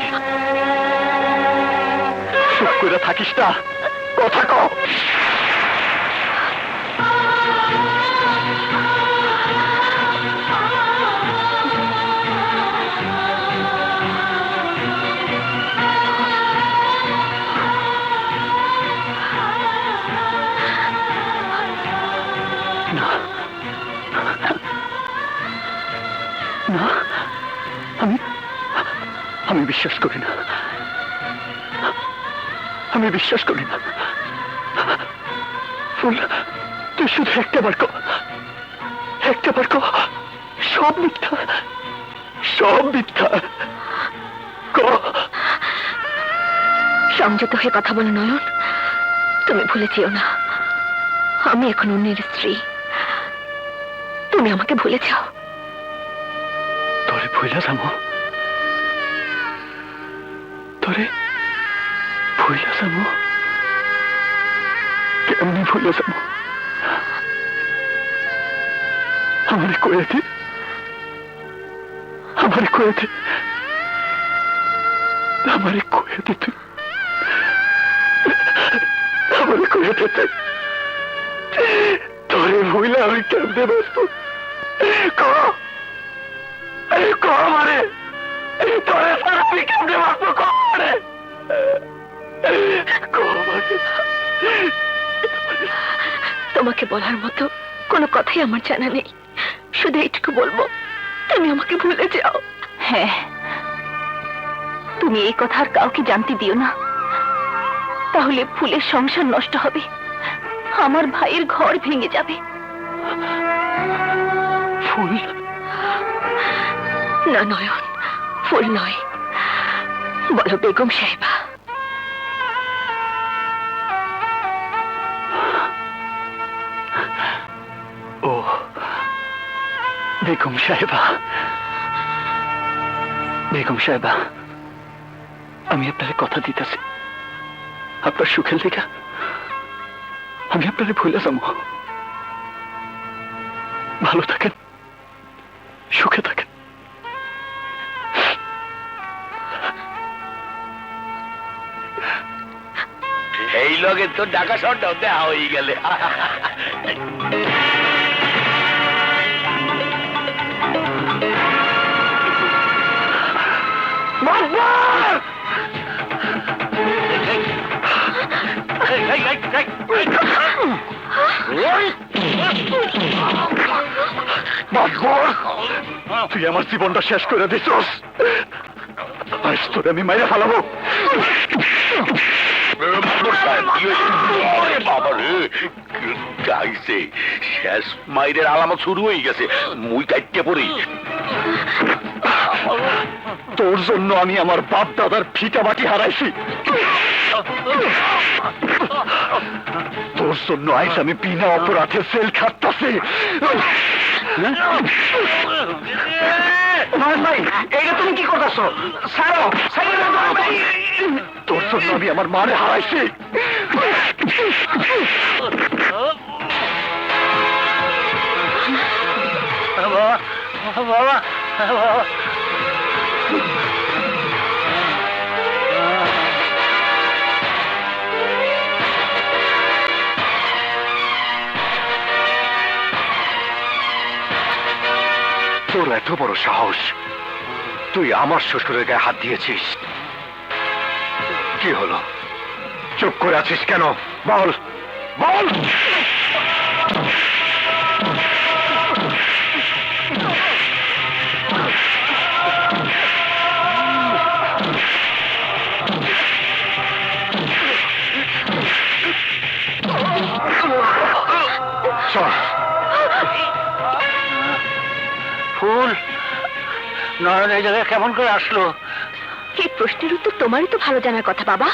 চুপ করে থাকিস না, কথা কও। না, আমি বিশ্বাস করি না, আমি বিশ্বাস করি না। ফুল, তুই শুধু একটা বার কর, সব মিথ্যা, সব মিথ্যা। সংযত হয়ে কথা বলো নয়ন, তুমি ভুলে যেও না আমি এখন অন্যের স্ত্রী। তুমি আমাকে ভুলে যাও। তোরে ভুলে যাবো? তোরে ভুলে যাবো? কেমনি ভুলে যাবো? আমারে কয়েতে, আমারে কয়েতে, আমারে কয়েতে তুই, আমারে কয়েতে তুই, তোরে ভুলে আমি কেমনে বাঁচবো? মানে তোরে সারা তুই কেমনে বাঁচবো? তোমাকে বলার মতো কোনো কথাই আমার জানা নেই, শুধু এইটুকু বলবো, তুমি আমাকে ভুলে যাও। হ্যাঁ, তুমি এই কথা আর কাউকে জানতে দিও না, তাহলে ফুলের সংসার নষ্ট হবে, আমার ভাইয়ের ঘর ভেঙে যাবে। ফুল না নয়ন, ফুল নয়, বলো বেগম সাহেবা। বেগম সাহেবা, বেগম সাহেবা, আমি আপনার কথা দিতেছি, আপনার সুখের লেখা আমি আপনারে ভুলে যাবো। ভালো থাকেন, সুখে থাকেন। এই লগে তো ঢাকা শহরটাও দেওয়া হয়ে গেলে। তুই আমার জীবনটা শেষ করে দিছস, আজ তোরে আমি মাইরে ফেলাবো। শেষ মাইরের আলামত শুরু হয়ে গেছে, মুই কাটতে পড়ি। তোর জন্য আমি আমার বাপ দাদার ফিটা বাটি হারাইছি, তোর জন্য আইস আমি বিনা অপরাধে সেল খাটতাছি। এইটা তুমি কি করতেছো? ছাড়ো, তোর জন্য আমি আমার মারে হারাইছি। বাবা, বাবা, বাবা। তোর এত বড় সাহস, তুই আমার শ্বশুরের গায়ে হাত দিয়েছিস। কি হলো, চুপ করে আছিস কেন? বল, বল। চল। ফুল, নয়ন এই জায়গায় কেমন করে আসলো? এই প্রশ্নের উত্তর তোমারই তো ভালো জানার কথা বাবা।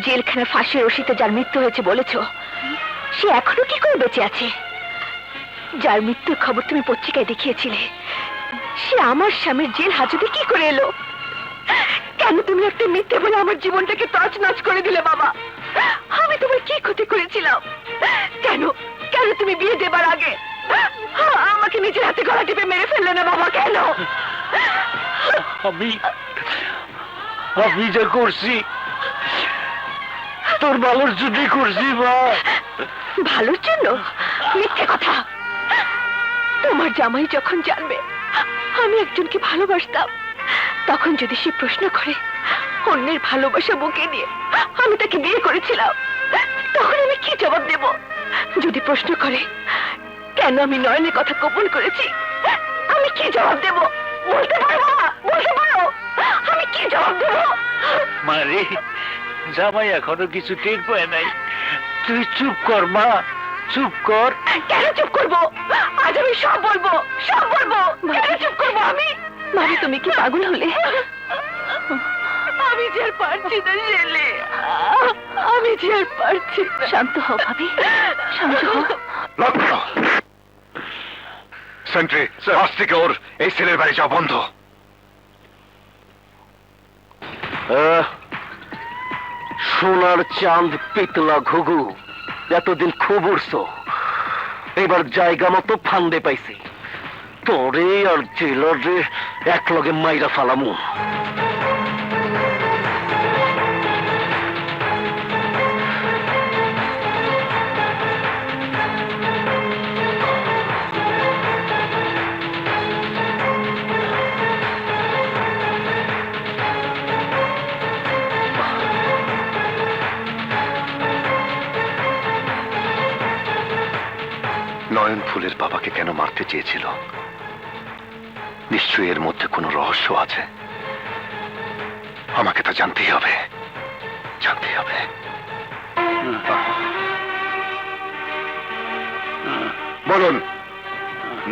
জেলখানা ফাঁসির রশিতে যার মৃত্যু হয়েছে বলেছ, সে এখনো কি করে বেঁচে আছে? যার মৃত্যুর খবর তুমি পত্রিকায় দেখিয়েছিলে, সে আমার স্বামীর জেল হাজতে কি করে এলো? কেন তুমি একটা মিথ্যে বলে আমার জীবনটাকে তছনছ করে দিলে বাবা? আমি তোমার কি ক্ষতি করেছিলাম? কেন কেন তুমি বিয়ে দেবার আগে আমাকে নিজের হাতে গলা টিপে মেরে ফেললে না বাবা? কেন? আমি যা করছি তোর ভালোর জন্যই করছি মা। ভালোর জন্য? মিথ্যে কথা। তোমার জামাই যখন জানবে আমি একজনকে ভালোবাসতাম, তখন যদি সে প্রশ্ন করে অন্যের ভালোবাসা বুকে নিয়ে আমি তাকে বিয়ে করেছিলাম, তখন আমি কি জবাব দেব? যদি প্রশ্ন করে কেন আমি নয়নের কথা গোপন করেছি, আমি কি জবাব দেব? বলতে পারবো না? বলতে পারো আমি কি জবাব দেব? মারে, জামাই এখনো কিছু টের পায় নাই, তুই চুপ কর মা, চুপ কর। কেন চুপ করবো? আজ আমি সব বলবো, সব বলবো। কেন চুপ করবো আমি? মানে তুমি কি পাগল হলে? আমি যে আর পারছি না জেলে, আমি যে আর পারছি না। শান্ত হও ভাবি, শান্ত হও। লক্ষ্য সেন্ট্রি, আজ থেকে ওর এই ছেলের বাড়ি যাওয়া বন্ধ। সোনার চাঁদ পিতলা ঘুঘু, এতদিন খুব উড়ছো, এবার জায়গা মতো ফান্দে পাইছি। তোরে আর জেলারে এক লগে মাইরা ফালামু। নয়ন ফুলের বাবাকে কেন মারতে চেয়েছিল? নিশ্চয়ই এর মধ্যে কোনো রহস্য আছে। আমাকে তা জানতেই হবে, জানতেই হবে। বলুন,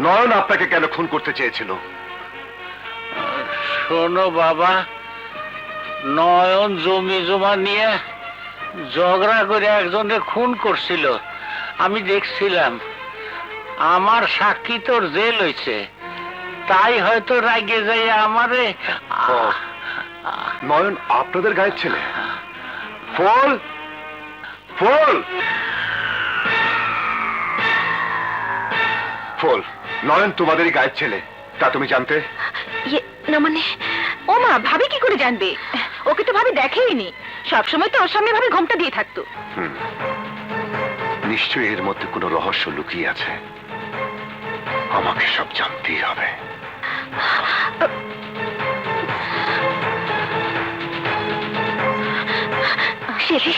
নয়ন আপনাকে কেন খুন করতে চেয়েছিল? শোনো বাবা, নয়ন জমি জমা নিয়ে ঝগড়া করে একজনকে খুন করছিল, আমি দেখছিলাম। আমার সাক্ষী তোর জেল হয়েছে, তাই হয়তো রাগে যাই আমারে নয়ন আপনাদের গায়ের ছেলে? ফুল, ফুল, ফুল, নয়ন তোমাদেরই গায়ের ছেলে, তা তুমি জানতে? ইয়ে না মানে, ও মা, ভাবি কি করে জানবে? ওকে তো ভাবি দেখেইনি, সবসময় তো ওর সামনে ভাবে ঘোমটা দিয়ে থাকতো। হুম, নিশ্চয়ই এর মধ্যে কোনো রহস্য লুকিয়ে আছে। আমাকে সব জানতেই হবে। শেলি,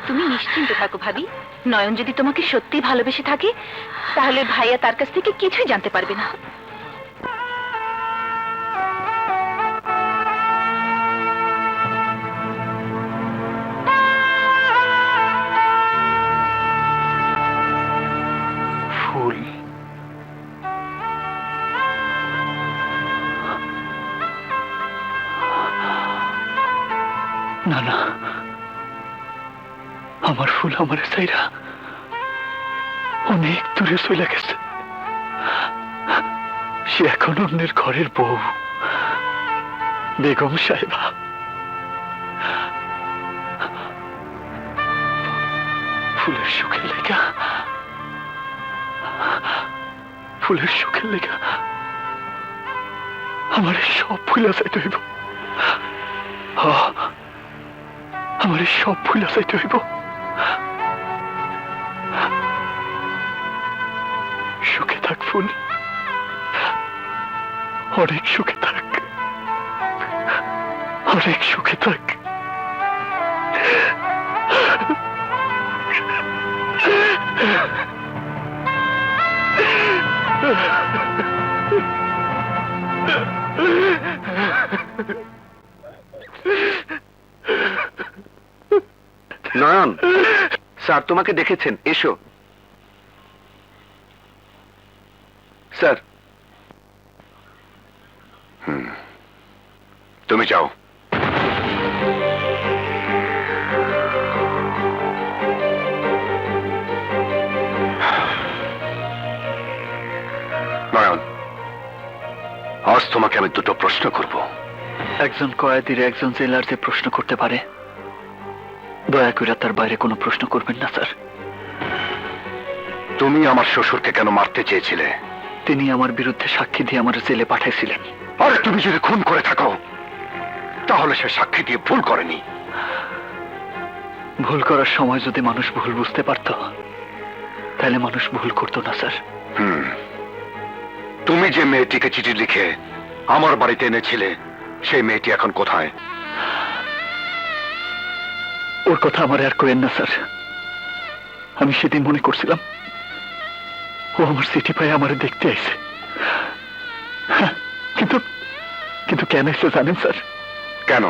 তুমি নিশ্চিন্ত থাকো ভাবি, নয়ন যদি তোমাকে সত্যি ভালোবেসে থাকে তাহলে ভাইয়া তার কাছ থেকে কিছুই জানতে পারবে না। ফুল, না না, আমার ফুল আমার চাইরা অনেক দূরে চলে গেছে। সে এখন অন্যের ঘরের বউ, বেগম সাহেবা। ফুলের সুখের লেগা, ফুলের সুখের লেগা আমার সব ভুলা যাইতে হইব। আমার সব ভুলা যাইতে হইব। সুখে থাক ফুল, অনেক সুখে থাক, অনেক সুখে থাক। নয়ন, স্যার তোমাকে দেখেছেন, এসো। স্যার। তুমি যাও। নয়ন, আজ তোমাকে আমি দুটো প্রশ্ন করব। একজন কয়েদির একজন জেলার যে প্রশ্ন করতে পারে, দয়া করে তার বাইরে কোনো প্রশ্ন করবেন না স্যার। তুমি আমার শ্বশুরকে কেন মারতে চেয়েছিলে? তিনি আমার বিরুদ্ধে সাক্ষী দিয়ে আমার জেলে পাঠাইছিলেন। আর তুমি যদি খুন করে থাকো তাহলে সে সাক্ষী দিয়ে ভুল করেনি। ভুল করার সময় যদি মানুষ ভুল বুঝতে পারত তাহলে মানুষ ভুল করতো না স্যার। তুমি যে মেয়েটিকে চিঠি লিখে আমার বাড়িতে এনেছিলে সেই মেয়েটি এখন কোথায়? ওর কথা আমার আর কইেন না স্যার। আমি সেদিন মনে করছিলাম ও আমার চিঠি পায়ে আমার দেখতে আইছে, কিন্তু কিন্তু কেন এসে জানেন স্যার? কেন?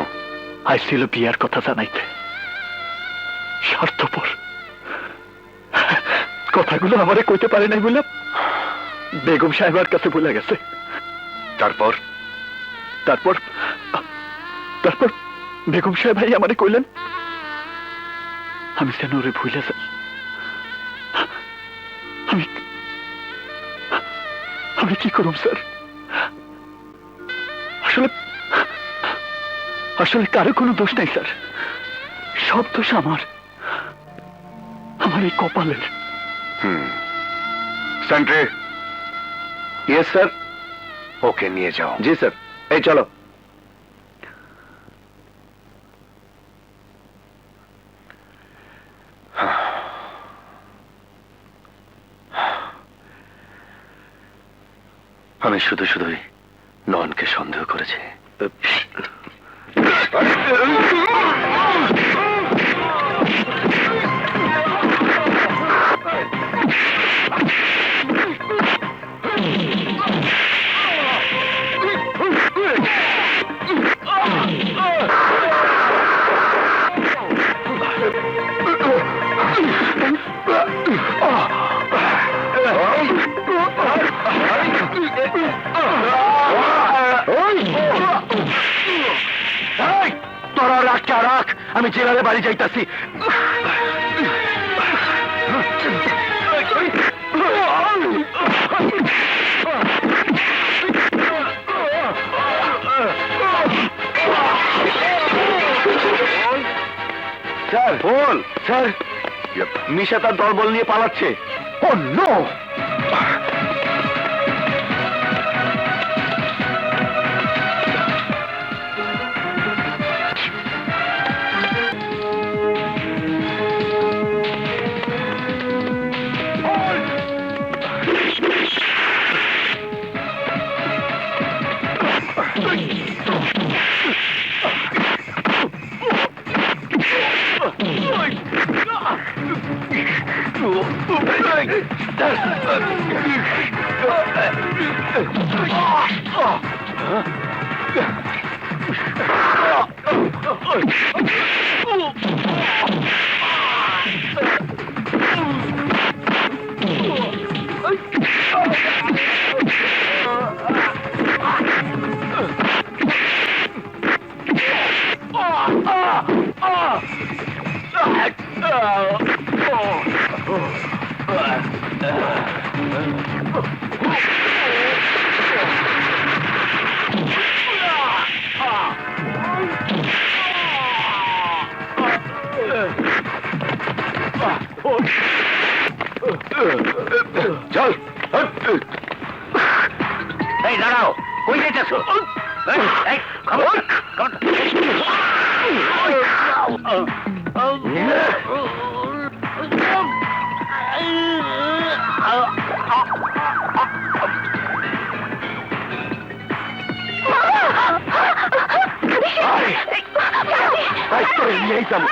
আইছিল বিয়ার কথা জানাইতে। স্বার্থপর, কথাগুলো আমারে কইতে পারে নাই বলে বেগম সাহেবার কাছে বলে গেছে। তারপর? তারপর তারপর বেগম সাহেব ভাই আমারে কইলেন আমি যেন ওরে ভুলে যাই। আমি আমি কি করব স্যার? আসলে আসলে কারো কোনো দোষ নাই স্যার, সব দোষ আমার, আমার এই কপালের। সেন্ট্রি। Yes sir. ওকে নিয়ে যাও। জি স্যার। এই চলো। আমি শুধু শুধুই নয়নকে সন্দেহ করেছি। তোরা রাখটা রাখ, আমি জেলারে বাড়ি যাইতাছি। স্যার বল স্যার মিশা তার দলবল নিয়ে পালাচ্ছে ও নো চল এই দাঁড়াও কই যেতেছ নিয়ে যাবো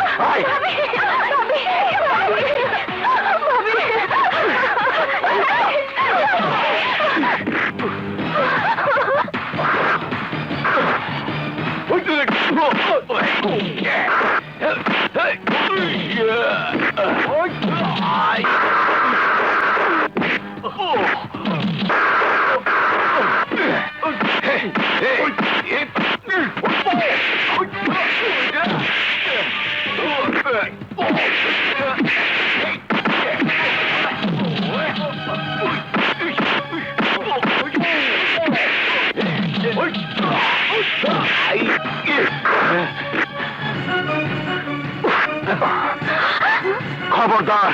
খবরদার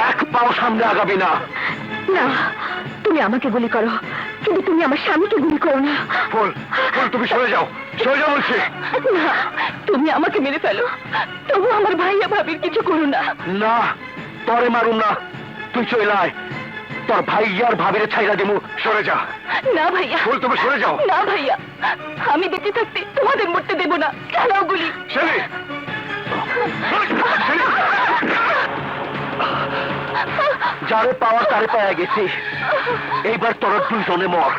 এক পাও সামনে আগাবি না না তুমি আমাকে গুলি করো কিন্তু তুমি আমার স্বামীকে গুলি করো না ফুল ফুল তুমি সরে যাও বলছি না তুমি আমাকে মেরে ফেলো তবু আমার ভাইয়া ভাবির কিছু করো না না তরে মারুম না তুই চলে আয় তোর ভাইয়ার ভাবিরে ছাইরা দিমু সরে যা না ভাইয়া ফুল তুমি সরে যাও না ভাইয়া আমি বেঁচে থাকতে তোমাদের মরতে দেব না চালাও গুলি শেলি যারে পাওয়া তারে পাওয়া গেছি এইবার তোর দুইজনে মর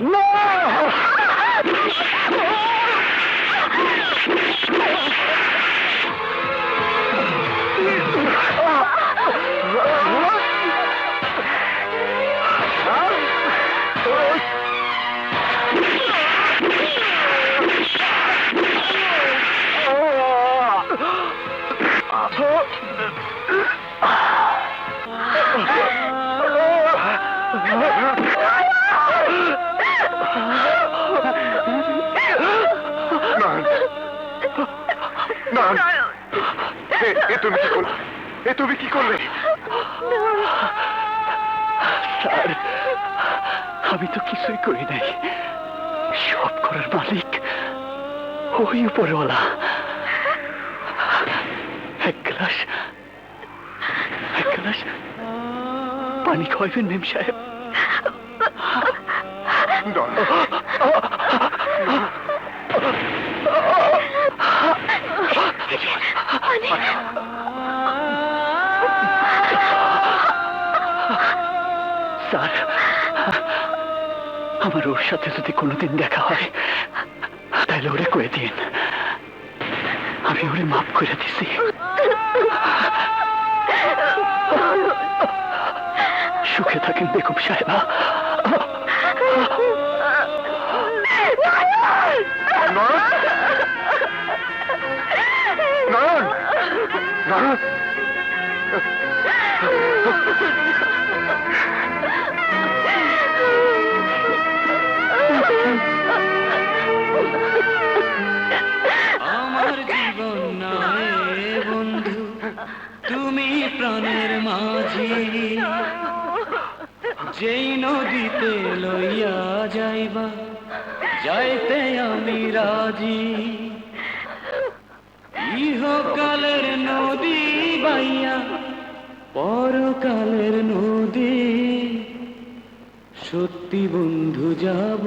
তুমি কি করলে স্যার আমি তো কিছুই করি নাই সব করার মালিক ওই উপরওয়ালা এক গ্লাস পানি খাওয়াইবেন মেম সাহেব স্যার আমার ওর সাথে যদি কোনোদিন দেখা হয় তাহলে ওরে কয়ে দিন আমি ওরে মাফ করে দিছি সুখে থাকেন বেগম সাহেবা আমার জীবন নয় বন্ধু তুমি প্রাণের মাঝি, যেই নদীতে লইয়া যাইবা যাইতে আমি রাজি। ইহকালের নদী বাইয়া পরকালের নদী, সত্যি বন্ধু যাব।